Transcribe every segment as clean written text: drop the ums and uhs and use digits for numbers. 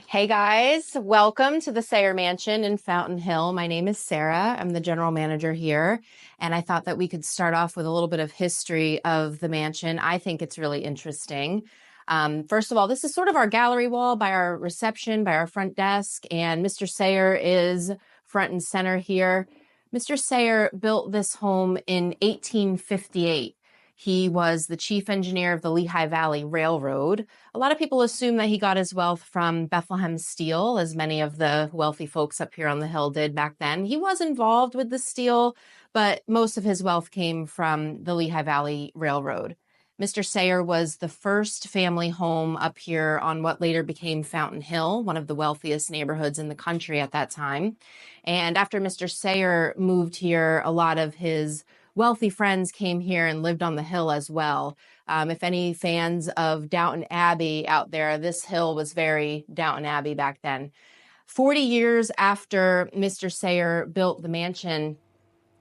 Hey guys, welcome to the Sayre Mansion in Fountain Hill. My name is Sarah. I'm the general manager here, and I thought that we could start off with a little bit of history of the mansion. I think it's really interesting. First of all, this is sort of our gallery wall by our reception, by our front desk, and Mr. Sayre is front and center here. Mr. Sayre built this home in 1858. He was the chief engineer of the Lehigh Valley Railroad. A lot of people assume that he got his wealth from Bethlehem steel, as many of the wealthy folks up here on the hill did back then. He was involved with the steel, but most of his wealth came from the Lehigh Valley Railroad. Mr. Sayre was the first family home up here on what later became Fountain Hill, one of the wealthiest neighborhoods in the country at that time. And after Mr. Sayre moved here, a lot of his wealthy friends came here and lived on the hill as well. If any fans of Downton Abbey out there, this hill was very Downton Abbey back then. 40 years after Mr. Sayre built the mansion,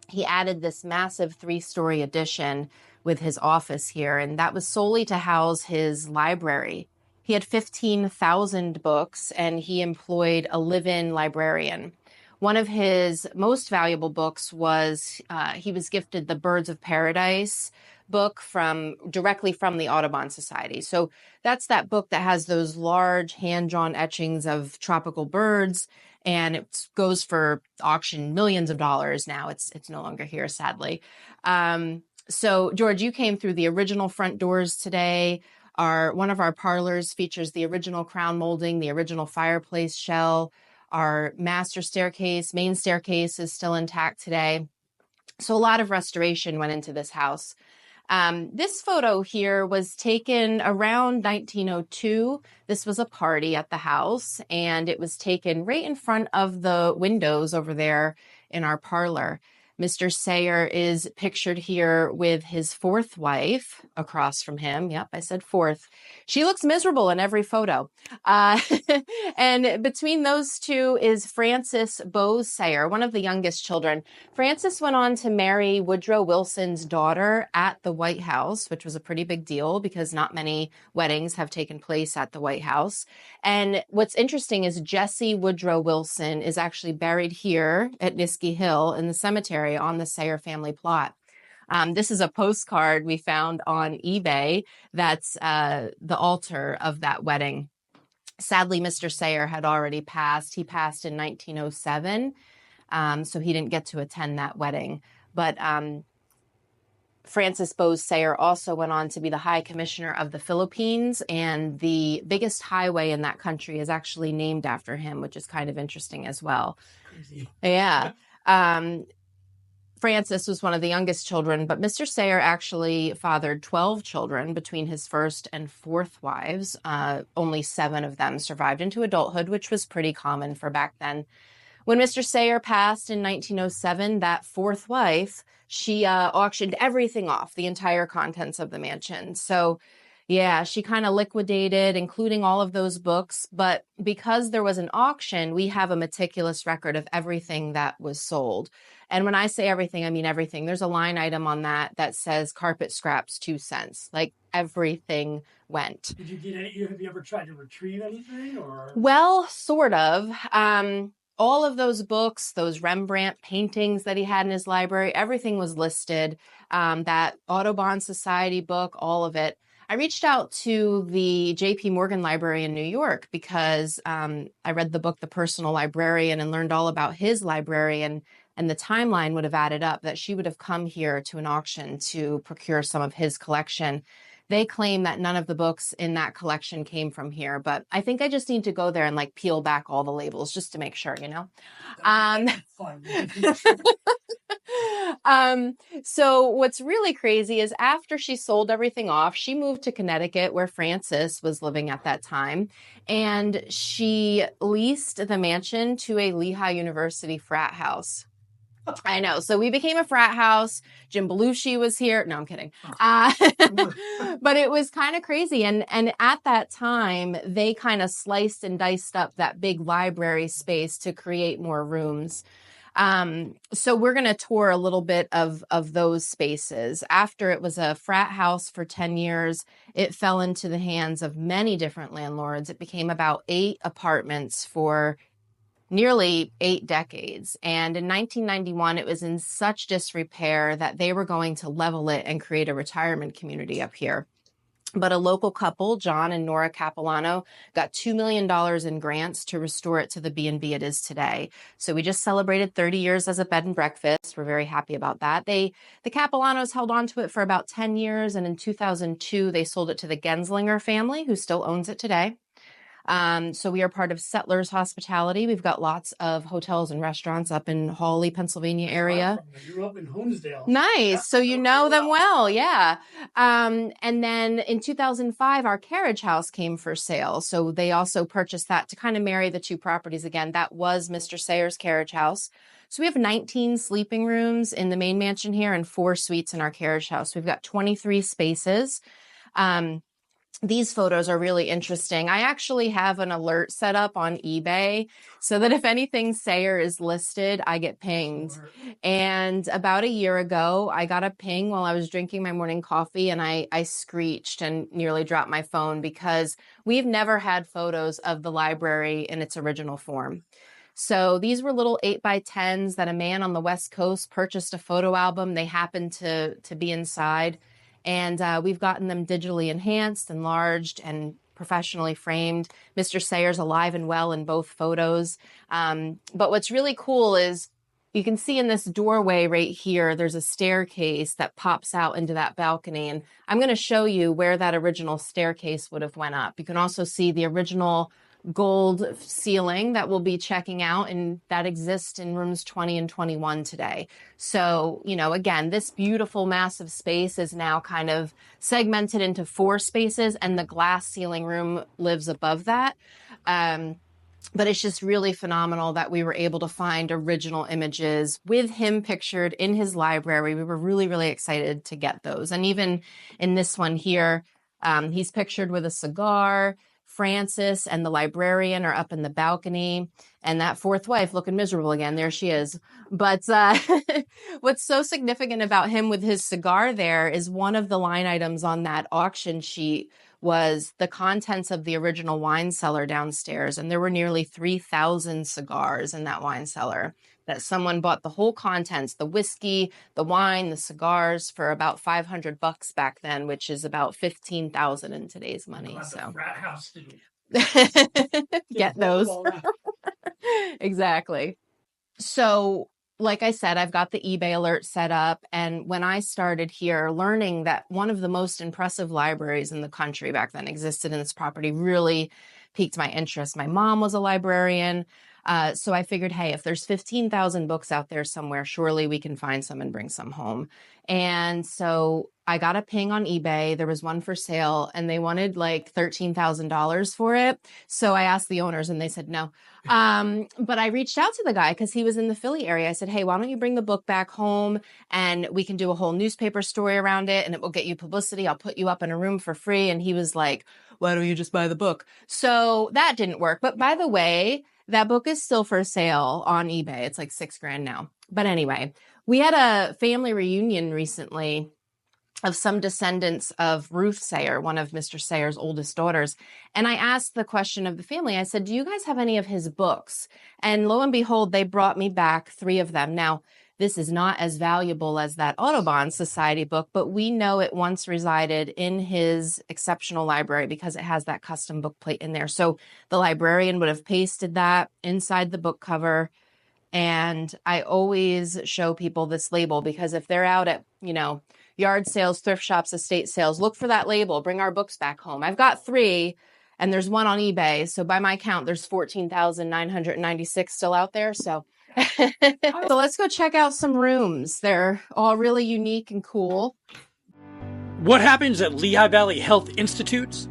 he added this massive 3-story addition with his office here, and that was solely to house his library. He had 15,000 books, and he employed a live-in librarian. One of his most valuable books was, he was gifted the Birds of Paradise book directly from the Audubon Society. So that's that book that has those large hand-drawn etchings of tropical birds, and it goes for auction millions of dollars now. It's no longer here, sadly. So George, you came through the original front doors today. One of our parlors features the original crown molding, the original fireplace shell. Our master staircase, main staircase is still intact today. So a lot of restoration went into this house. This photo here was taken around 1902. This was a party at the house, and it was taken right in front of the windows over there in our parlor. Mr. Sayre is pictured here with his 4th wife across from him. Yep, I said 4th. She looks miserable in every photo. And between those two is Frances Bowes Sayre, one of the youngest children. Frances went on to marry Woodrow Wilson's daughter at the White House, which was a pretty big deal because not many weddings have taken place at the White House. And what's interesting is Jesse Woodrow Wilson is actually buried here at Niskey Hill in the cemetery on the Sayre family plot. This is a postcard we found on eBay. That's the altar of that wedding. Sadly, Mr. Sayre had already passed. He passed in 1907, so he didn't get to attend that wedding. But Frances Bowes Sayre also went on to be the High Commissioner of the Philippines, and the biggest highway in that country is actually named after him, which is kind of interesting as well. Crazy. Yeah. Frances was one of the youngest children, but Mr. Sayre actually fathered 12 children between his 1st and 4th wives. Only 7 of them survived into adulthood, which was pretty common for back then. When Mr. Sayre passed in 1907, that 4th wife, she auctioned everything off, the entire contents of the mansion. So yeah, she kind of liquidated, including all of those books. But because there was an auction, we have a meticulous record of everything that was sold. And when I say everything, I mean everything. There's a line item on that says carpet scraps 2 cents. Like everything went. Did you get any? Have you ever tried to retrieve anything, or? Well, sort of. All of those books, those Rembrandt paintings that he had in his library, everything was listed. That Audubon Society book, all of it. I reached out to the J.P. Morgan Library in New York because I read the book, The Personal Librarian, and learned all about his librarian, and the timeline would have added up that she would have come here to an auction to procure some of his collection. They claim that none of the books in that collection came from here, but I think I just need to go there and like peel back all the labels just to make sure, you know? So what's really crazy is after she sold everything off, she moved to Connecticut where Frances was living at that time, and she leased the mansion to a Lehigh University frat house. I know. So we became a frat house. Jim Belushi was here. No, I'm kidding. But it was kind of crazy. And at that time, they kind of sliced and diced up that big library space to create more rooms. So we're going to tour a little bit of those spaces. After it was a frat house for 10 years, it fell into the hands of many different landlords. It became about 8 apartments for nearly 8 decades. And in 1991, it was in such disrepair that they were going to level it and create a retirement community up here. But a local couple, John and Nora Capilano, got $2 million in grants to restore it to the B&B it is today. So we just celebrated 30 years as a bed and breakfast. We're very happy about that. The Capilanos held on to it for about 10 years. And in 2002, they sold it to the Genslinger family, who still owns it today. So we are part of Settlers Hospitality. We've got lots of hotels and restaurants up in Hawley, Pennsylvania area. You grew up in Holmesdale. Nice. Yeah, So you know them well. Yeah. And then in 2005, our carriage house came for sale. So they also purchased that to kind of marry the two properties again. That was Mr. Sayre's carriage house. So we have 19 sleeping rooms in the main mansion here and 4 suites in our carriage house. We've got 23 spaces. These photos are really interesting. I actually have an alert set up on eBay so that if anything Sayre is listed, I get pinged. Sure. And about a year ago, I got a ping while I was drinking my morning coffee, and I screeched and nearly dropped my phone because we've never had photos of the library in its original form. So these were little 8x10s that a man on the West Coast purchased a photo album. They happened to be inside. And we've gotten them digitally enhanced, enlarged, and professionally framed. Mr. Sayre's alive and well in both photos. But what's really cool is you can see in this doorway right here, there's a staircase that pops out into that balcony. And I'm going to show you where that original staircase would have went up. You can also see the original gold ceiling that we'll be checking out, and that exists in rooms 20 and 21 today. So, you know, again, this beautiful massive space is now kind of segmented into 4 spaces, and the glass ceiling room lives above that. But it's just really phenomenal that we were able to find original images with him pictured in his library. We were really, really excited to get those. And even in this one here, he's pictured with a cigar. Frances and the librarian are up in the balcony, and that 4th wife looking miserable again. There she is. But what's so significant about him with his cigar there is one of the line items on that auction sheet was the contents of the original wine cellar downstairs. And there were nearly 3,000 cigars in that wine cellar that someone bought the whole contents, the whiskey, the wine, the cigars for about $500 back then, which is about $15,000 in today's money. So frat house to get those. Exactly. So like I said, I've got the eBay alert set up. And when I started here, learning that one of the most impressive libraries in the country back then existed in this property really piqued my interest. My mom was a librarian. So I figured, hey, if there's 15,000 books out there somewhere, surely we can find some and bring some home. And so I got a ping on eBay. There was one for sale and they wanted like $13,000 for it. So I asked the owners and they said no. But I reached out to the guy because he was in the Philly area. I said, hey, why don't you bring the book back home and we can do a whole newspaper story around it and it will get you publicity. I'll put you up in a room for free. And he was like, why don't you just buy the book? So that didn't work. But by the way, that book is still for sale on eBay. It's like $6,000 now. But anyway, we had a family reunion recently of some descendants of Ruth Sayre, one of Mr. Sayre's oldest daughters. And I asked the question of the family, I said, do you guys have any of his books? And lo and behold, they brought me back 3 of them. Now, this is not as valuable as that Audubon Society book, but we know it once resided in his exceptional library because it has that custom book plate in there. So the librarian would have pasted that inside the book cover. And I always show people this label because if they're out at, yard sales, thrift shops, estate sales, look for that label, bring our books back home. I've got 3 and there's one on eBay. So by my count, there's 14,996 still out there. So let's go check out some rooms. They're all really unique and cool. What happens at Lehigh Valley Health Institutes?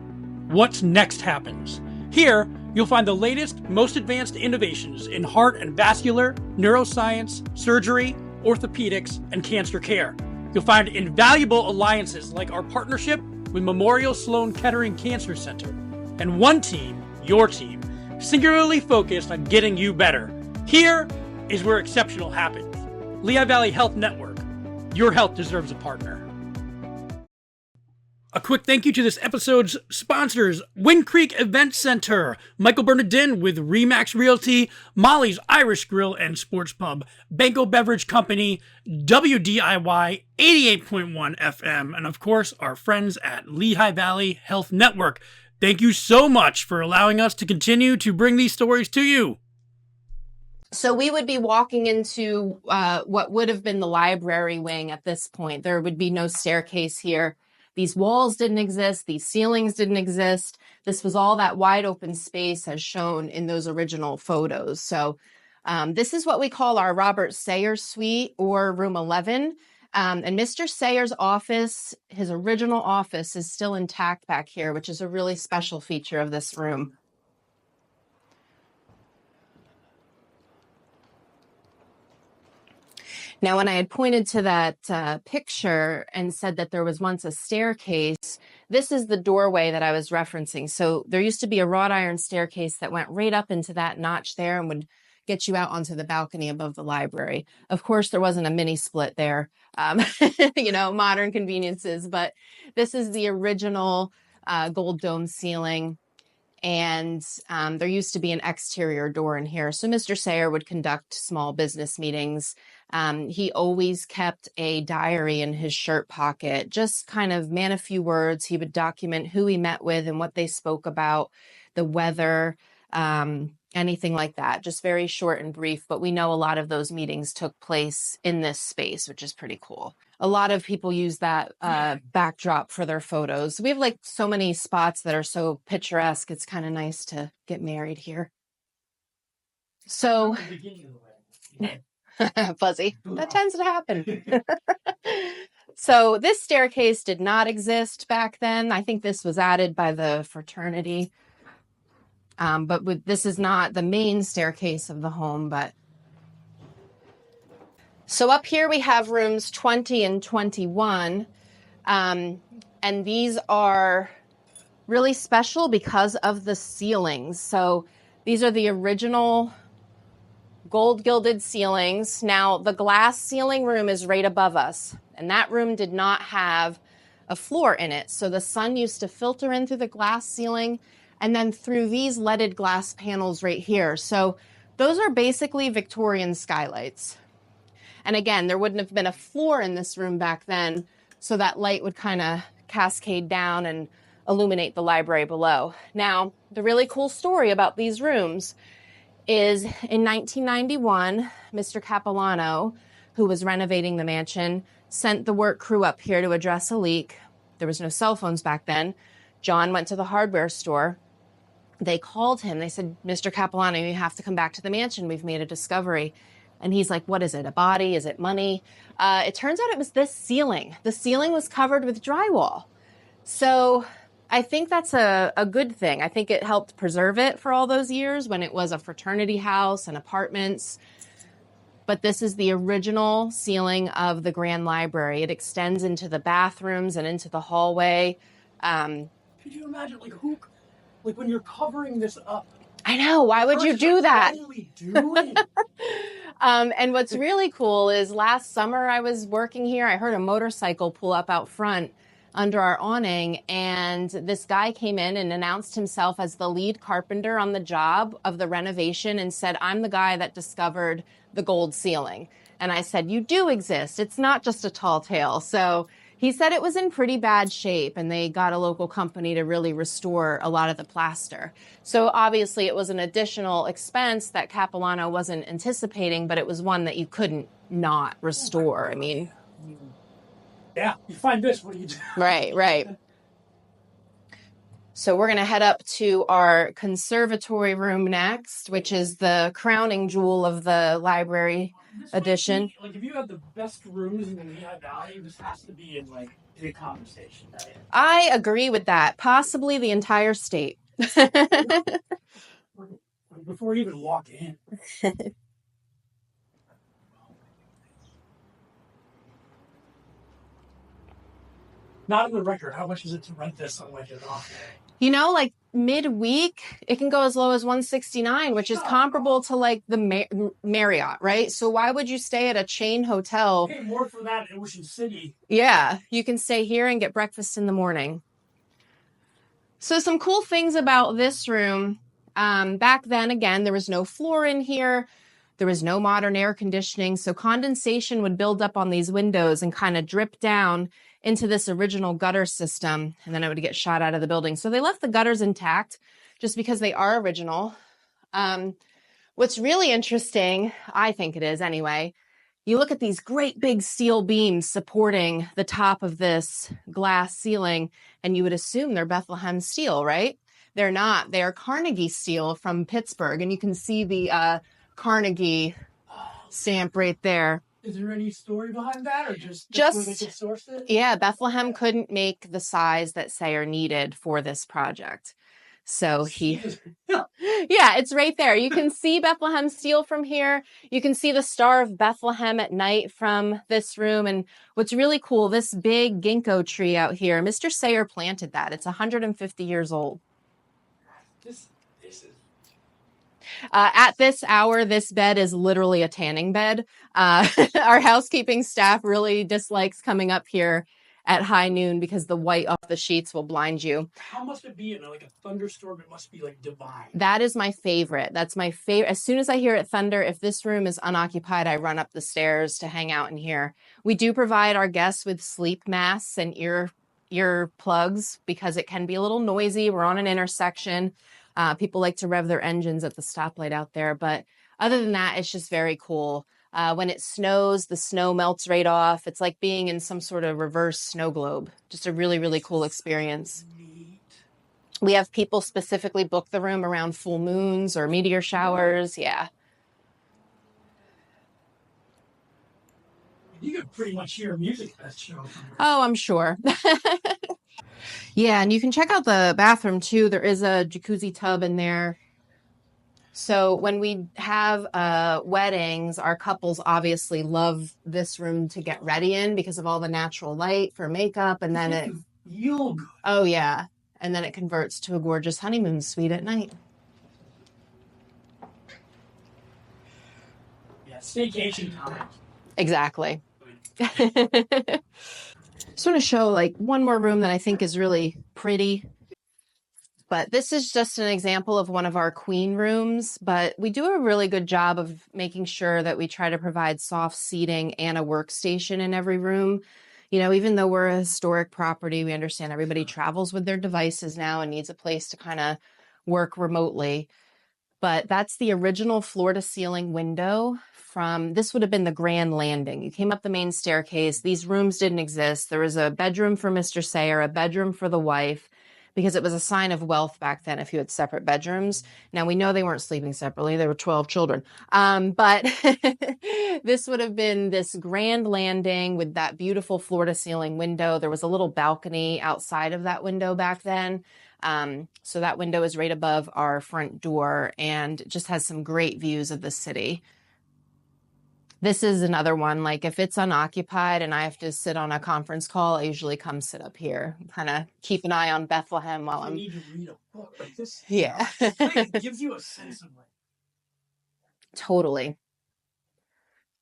What's next happens. Here, you'll find the latest, most advanced innovations in heart and vascular, neuroscience, surgery, orthopedics, and cancer care. You'll find invaluable alliances like our partnership with Memorial Sloan Kettering Cancer Center. And one team, your team, singularly focused on getting you better. Here, is where exceptional happens. Lehigh Valley Health Network. Your health deserves a partner. A quick thank you to this episode's sponsors, Wind Creek Event Center, Michael Bernardin with Remax Realty, Molly's Irish Grill and Sports Pub, Banco Beverage Company, WDIY 88.1 FM, and of course, our friends at Lehigh Valley Health Network. Thank you so much for allowing us to continue to bring these stories to you. So we would be walking into what would have been the library wing at this point. There would be no staircase here. These walls didn't exist. These ceilings didn't exist. This was all that wide open space as shown in those original photos. So this is what we call our Robert Sayre suite, or room 11. And Mr. Sayre's office, his original office, is still intact back here, which is a really special feature of this room. Now, when I had pointed to that picture and said that there was once a staircase, this is the doorway that I was referencing. So there used to be a wrought iron staircase that went right up into that notch there and would get you out onto the balcony above the library. Of course, there wasn't a mini split there, modern conveniences, but this is the original gold dome ceiling. And there used to be an exterior door in here. So Mr. Sayre would conduct small business meetings. He always kept a diary in his shirt pocket, just kind of man a few words. He would document who he met with and what they spoke about, the weather, anything like that. Just very short and brief. But we know a lot of those meetings took place in this space, which is pretty cool. A lot of people use that backdrop for their photos. We have like so many spots that are so picturesque. It's kind of nice to get married here. So, fuzzy, that tends to happen. So this staircase did not exist back then. I think this was added by the fraternity. This is not the main staircase of the home, So up here we have rooms 20 and 21, and these are really special because of the ceilings. So these are the original gold gilded ceilings. Now the glass ceiling room is right above us, and that room did not have a floor in it. So the sun used to filter in through the glass ceiling and then through these leaded glass panels right here. So those are basically Victorian skylights. And again, there wouldn't have been a floor in this room back then, so that light would kind of cascade down and illuminate the library below. Now, the really cool story about these rooms is in 1991, Mr. Capilano, who was renovating the mansion, sent the work crew up here to address a leak. There was no cell phones back then. John went to the hardware store. They called him. They said, Mr. Capilano, you have to come back to the mansion. We've made a discovery. And he's like, what is it? A body? Is it money? It turns out it was this ceiling. The ceiling was covered with drywall. So I think that's a good thing. I think it helped preserve it for all those years when it was a fraternity house and apartments. But this is the original ceiling of the Grand Library. It extends into the bathrooms and into the hallway. Could you imagine, when you're covering this up? I know. Why would you do that? What are we doing? And what's really cool is last summer I was working here. I heard a motorcycle pull up out front under our awning, and this guy came in and announced himself as the lead carpenter on the job of the renovation and said, I'm the guy that discovered the gold ceiling. And I said, you do exist. It's not just a tall tale. So he said it was in pretty bad shape, and they got a local company to really restore a lot of the plaster. So obviously it was an additional expense that Capilano wasn't anticipating, but it was one that you couldn't not restore. I mean, yeah, you find this, what do you do? Right. So we're going to head up to our conservatory room next, which is the crowning jewel of the library edition. If you have the best rooms in the Lehigh Valley, this has to be in the conversation. Right? I agree with that. Possibly the entire state. Before you even walk in. Not on the record, how much is it to rent this on an off day? midweek, it can go as low as $169, which is comparable to like the Marriott, right? So why would you stay at a chain hotel? Pay more for that in Ocean City. Yeah, you can stay here and get breakfast in the morning. So some cool things about this room. Back then, again, there was no floor in here. There was no modern air conditioning. So condensation would build up on these windows and kind of drip down into this original gutter system. And then it would get shot out of the building. So they left the gutters intact just because they are original. What's really interesting, I think it is anyway, you look at these great big steel beams supporting the top of this glass ceiling, and you would assume they're Bethlehem steel, right? They're not. They are Carnegie steel from Pittsburgh, and you can see the Carnegie stamp right there. Is there any story behind that, or just where they could source it? Yeah, Bethlehem couldn't make the size that Sayre needed for this project. So yeah, it's right there. You can see Bethlehem steel from here. You can see the Star of Bethlehem at night from this room. And what's really cool, this big ginkgo tree out here, Mr. Sayre planted that. It's 150 years old. This is... At this hour, this bed is literally a tanning bed. Our housekeeping staff really dislikes coming up here at high noon because the white off the sheets will blind you. How must it be in like a thunderstorm? It must be like divine. That is my favorite. That's my favorite. As soon as I hear it thunder, if this room is unoccupied, I run up the stairs to hang out in here. We do provide our guests with sleep masks and ear plugs because it can be a little noisy. We're on an intersection. People like to rev their engines at the stoplight out there. But other than that, it's just very cool. When it snows, the snow melts right off. It's like being in some sort of reverse snow globe. Just a really, really cool experience. Neat. We have people specifically book the room around full moons or meteor showers. Yeah. You could pretty much hear music at that show. Oh, I'm sure. Yeah, and you can check out the bathroom too. There is a jacuzzi tub in there. So when we have weddings, our couples obviously love this room to get ready in because of all the natural light for makeup. And then it... Feel good. Oh, yeah. And then it converts to a gorgeous honeymoon suite at night. Yeah, staycation time. Exactly. Just want to show like one more room that I think is really pretty. But this is just an example of one of our queen rooms, but we do a really good job of making sure that we try to provide soft seating and a workstation in every room. You know, even though we're a historic property, we understand everybody travels with their devices now and needs a place to kind of work remotely. But that's the original floor to ceiling window from, this would have been the grand landing. You came up the main staircase. These rooms didn't exist. There was a bedroom for Mr. Sayre, a bedroom for the wife, because it was a sign of wealth back then if you had separate bedrooms. Now, we know they weren't sleeping separately. There were 12 children. But this would have been this grand landing with that beautiful floor-to-ceiling window. There was a little balcony outside of that window back then. So that window is right above our front door and just has some great views of the city. This is another one, like if it's unoccupied and I have to sit on a conference call, I usually come sit up here, kind of keep an eye on Bethlehem while I'm... You need to read a book like this. Yeah. It gives you a sense of like... Totally.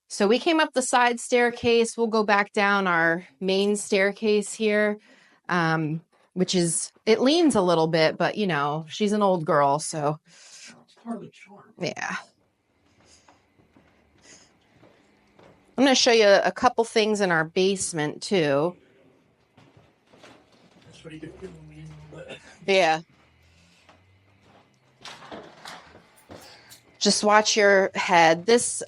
So we came up the side staircase. We'll go back down our main staircase here, which is, it leans a little bit, but you know, she's an old girl, so... It's part of the charm. Yeah. I'm going to show you a couple things in our basement, too. That's what you get feeling when you... Yeah. Just watch your head. This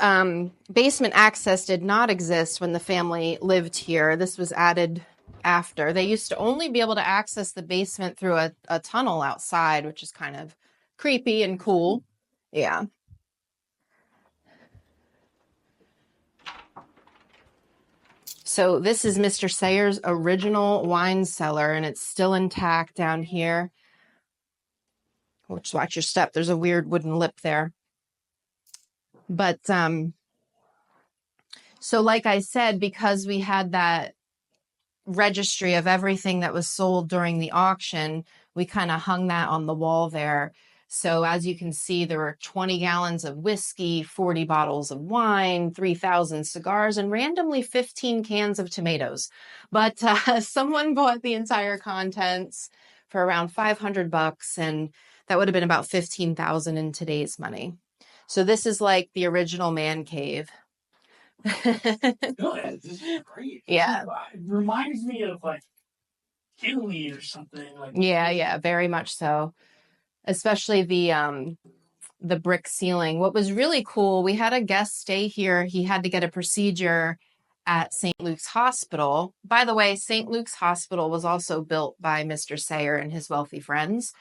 basement access did not exist when the family lived here. This was added after. They used to only be able to access the basement through a tunnel outside, which is kind of creepy and cool. Yeah. So this is Mr. Sayre's original wine cellar, and it's still intact down here. Just watch your step. There's a weird wooden lip there. But so like I said, because we had that registry of everything that was sold during the auction, we kind of hung that on the wall there. So as you can see, there were 20 gallons of whiskey, 40 bottles of wine, 3,000 cigars, and randomly 15 cans of tomatoes. But someone bought the entire contents for around $500, and that would have been about $15,000 in today's money. So this is like the original man cave. No, this is great. Yeah. It reminds me of like Italy or something. Like Yeah, very much so. Especially the brick ceiling. What was really cool, we had a guest stay here. He had to get a procedure at St. Luke's Hospital. By the way, St. Luke's Hospital was also built by Mr. Sayre and his wealthy friends.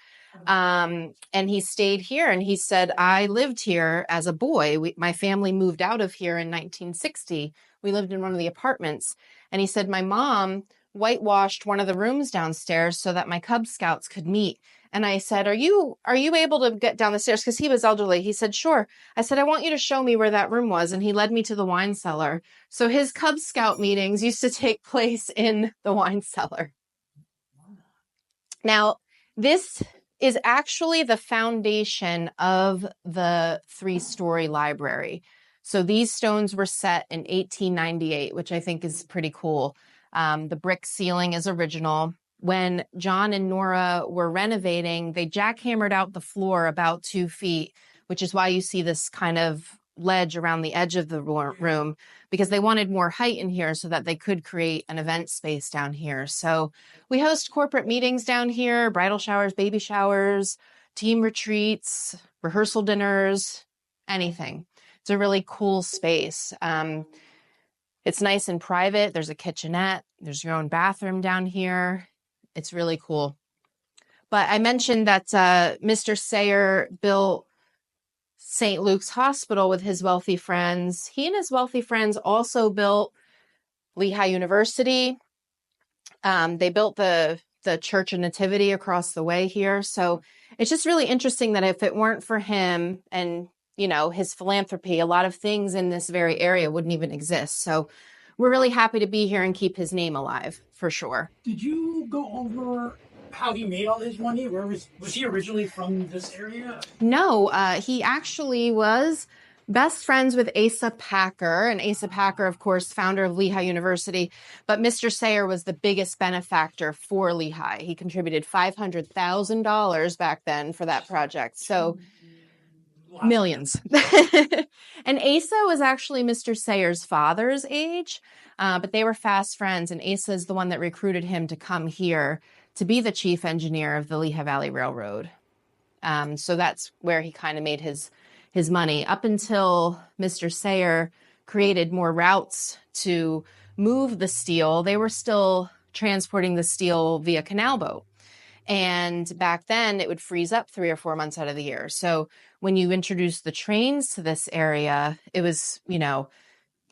And he stayed here, and he said, I lived here as a boy. My family moved out of here in 1960. We lived in one of the apartments. And he said, my mom whitewashed one of the rooms downstairs so that my Cub Scouts could meet. And I said, are you able to get down the stairs? Because he was elderly. He said, sure. I said, I want you to show me where that room was. And he led me to the wine cellar. So his Cub Scout meetings used to take place in the wine cellar. Now, this is actually the foundation of the 3-story library. So these stones were set in 1898, which I think is pretty cool. The brick ceiling is original. When John and Nora were renovating, they jackhammered out the floor about 2 feet, which is why you see this kind of ledge around the edge of the room, because they wanted more height in here so that they could create an event space down here. So we host corporate meetings down here, bridal showers, baby showers, team retreats, rehearsal dinners, anything. It's a really cool space. It's nice and private. There's a kitchenette. There's your own bathroom down here. It's really cool. But I mentioned that Mr. Sayre built St. Luke's Hospital with his wealthy friends. He and his wealthy friends also built Lehigh University. They built the Church of Nativity across the way here. So it's just really interesting that if it weren't for him and, you know, his philanthropy, a lot of things in this very area wouldn't even exist. So we're really happy to be here and keep his name alive, for sure. Did you go over how he made all his money? Where was he originally from this area? No, he actually was best friends with Asa Packer. And Asa Packer, of course, founder of Lehigh University. But Mr. Sayre was the biggest benefactor for Lehigh. He contributed $500,000 back then for that project. So millions. And Asa was actually Mr. Sayre's father's age, but they were fast friends. And Asa is the one that recruited him to come here to be the chief engineer of the Lehigh Valley Railroad. So that's where he kind of made his money up until Mr. Sayre created more routes to move the steel. They were still transporting the steel via canal boat. And back then it would freeze up 3 or 4 months out of the year. So when you introduced the trains to this area, it was, you know,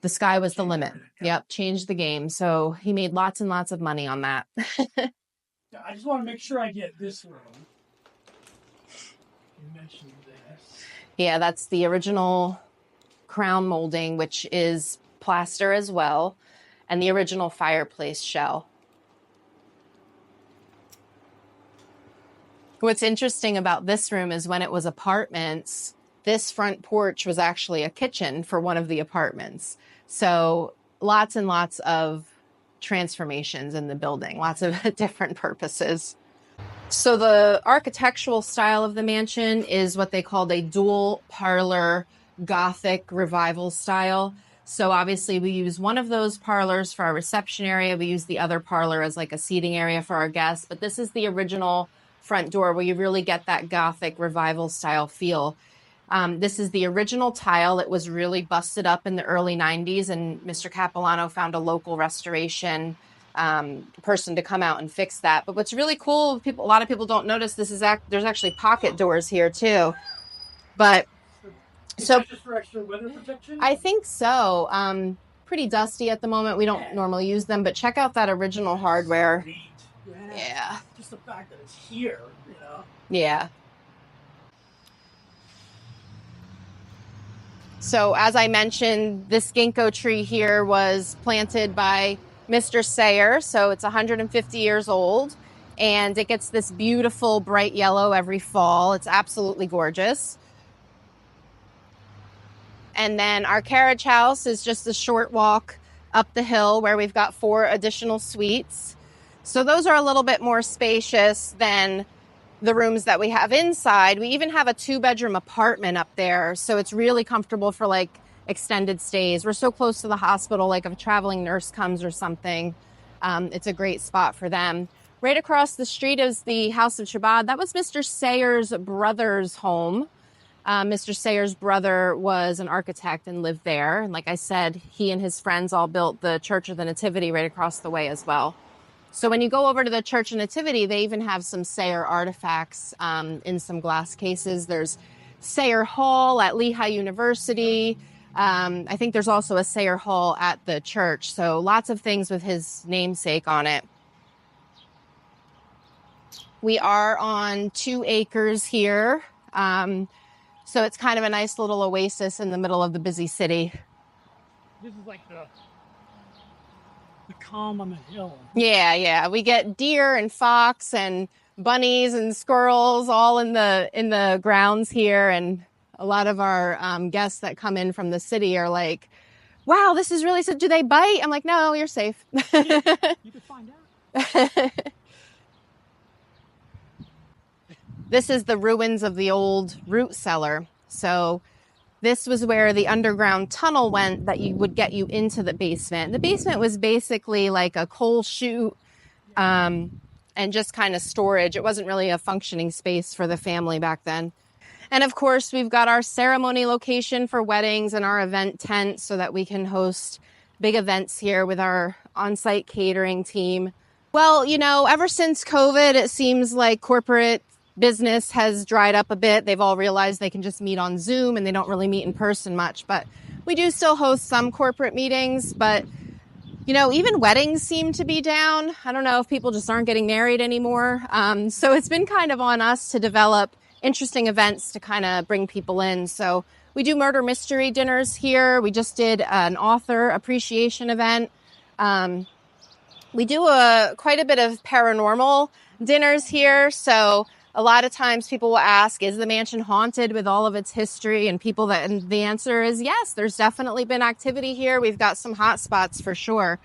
the sky was the limit. Yep. Changed the game. So he made lots and lots of money on that. I just want to make sure I get this room. You mentioned this. Yeah, that's the original crown molding, which is plaster as well, and the original fireplace shell. What's interesting about this room is when it was apartments, this front porch was actually a kitchen for one of the apartments. So lots and lots of transformations in the building, lots of different purposes. So the architectural style of the mansion is what they called a dual parlor Gothic revival style. So obviously we use one of those parlors for our reception area. We use the other parlor as like a seating area for our guests. But this is the original front door where you really get that Gothic revival style feel. This is the original tile that was really busted up in the early 90s, and Mr. Capilano found a local restoration person to come out and fix that. But what's really cool, a lot of people don't notice this is there's actually pocket doors here too. But so just for extra weather protection? I think so. Pretty dusty at the moment. We don't normally use them, but check out that original hardware. Yeah. Just the fact that it's here, you know? Yeah. So as I mentioned, this ginkgo tree here was planted by Mr. Sayre. So it's 150 years old. and it gets this beautiful bright yellow every fall. It's absolutely gorgeous. And then our carriage house is just a short walk up the hill where we've got 4 additional suites. So those are a little bit more spacious than the rooms that we have inside. We even have a 2-bedroom apartment up there. So it's really comfortable for like extended stays. We're so close to the hospital, like if a traveling nurse comes or something, it's a great spot for them. Right across the street is the House of Chabad. That was Mr. Sayre's brother's home. Mr. Sayre's brother was an architect and lived there. And like I said, he and his friends all built the Church of the Nativity right across the way as well. So when you go over to the Church of Nativity, they even have some Sayre artifacts in some glass cases. There's Sayre Hall at Lehigh University. I think there's also a Sayre Hall at the church. So lots of things with his namesake on it. We are on 2 acres here. So it's kind of a nice little oasis in the middle of the busy city. This is like the calm on the hill. Yeah. We get deer and fox and bunnies and squirrels all in the grounds here. And a lot of our guests that come in from the city are like, wow, this is really, so do they bite? I'm like, no, you're safe. Yeah, you can find out. This is the ruins of the old root cellar. So this was where the underground tunnel went that would get you into the basement. The basement was basically like a coal chute and just kind of storage. It wasn't really a functioning space for the family back then. And of course, we've got our ceremony location for weddings and our event tent so that we can host big events here with our on-site catering team. Well, ever since COVID, it seems like corporate business has dried up a bit. They've all realized they can just meet on Zoom and they don't really meet in person much. But we do still host some corporate meetings. But, even weddings seem to be down. I don't know if people just aren't getting married anymore. So it's been kind of on us to develop interesting events to kind of bring people in. So we do murder mystery dinners here. We just did an author appreciation event. We do quite a bit of paranormal dinners here. So a lot of times people will ask, is the mansion haunted with all of its history? And the answer is yes, there's definitely been activity here. We've got some hot spots for sure.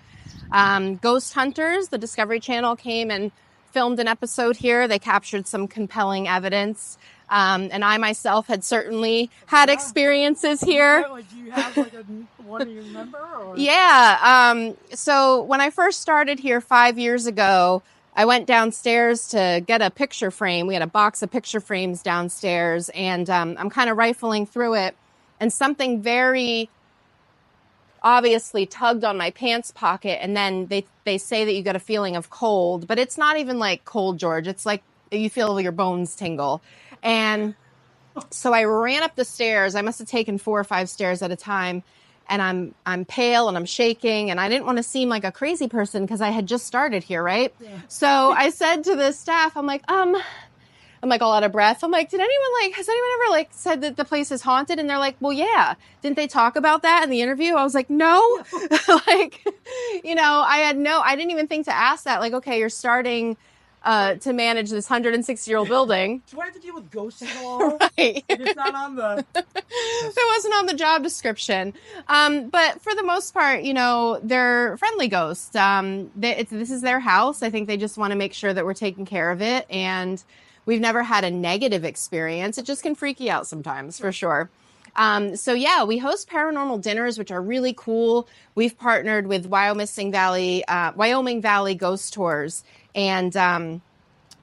Ghost Hunters, the Discovery Channel came and filmed an episode here. They captured some compelling evidence. And I myself had certainly had experiences here. Do you have like one you remember? Or? Yeah. So when I first started here 5 years ago, I went downstairs to get a picture frame. We had a box of picture frames downstairs, and I'm kind of rifling through it, and something very obviously tugged on my pants pocket, and then they say that you get a feeling of cold, but it's not even like cold, George. It's like you feel your bones tingle. And so I ran up the stairs. I must have taken 4 or 5 stairs at a time. And I'm pale and I'm shaking, and I didn't want to seem like a crazy person because I had just started here, right? Yeah. So I said to the staff, I'm like all out of breath. I'm like, has anyone ever said that the place is haunted? And they're like, well, yeah. Didn't they talk about that in the interview? I was like, no. I didn't even think to ask that. Like, okay, you're starting to manage this 106-year-old building. Do I have to deal with ghosts at all? Right. It's not on the... It wasn't on the job description. But for the most part, they're friendly ghosts. This is their house. I think they just want to make sure that we're taking care of it. And we've never had a negative experience. It just can freak you out sometimes, for sure. We host paranormal dinners, which are really cool. We've partnered with Wyoming Valley Ghost Tours. And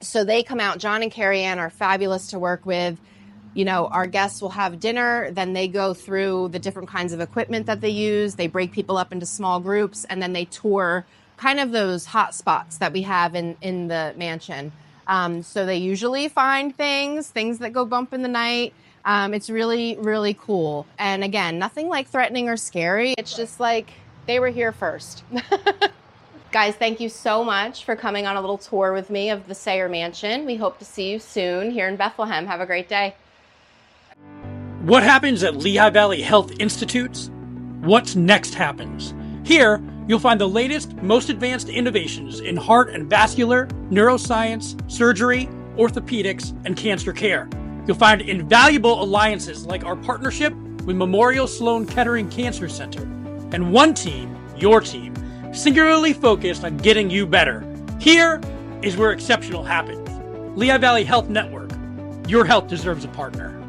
so they come out. John and Carrie Ann are fabulous to work with. Our guests will have dinner. Then they go through the different kinds of equipment that they use. They break people up into small groups, and then they tour kind of those hot spots that we have in the mansion. So they usually find things that go bump in the night. It's really, really cool. And again, nothing like threatening or scary. It's just like they were here first. Guys, thank you so much for coming on a little tour with me of the Sayre Mansion. We hope to see you soon here in Bethlehem. Have a great day. What happens at Lehigh Valley Health Institutes? What's next happens. Here, you'll find the latest, most advanced innovations in heart and vascular, neuroscience, surgery, orthopedics, and cancer care. You'll find invaluable alliances like our partnership with Memorial Sloan Kettering Cancer Center, and one team, your team, singularly focused on getting you better. Here is where exceptional happens. Lehigh Valley Health Network. Your health deserves a partner.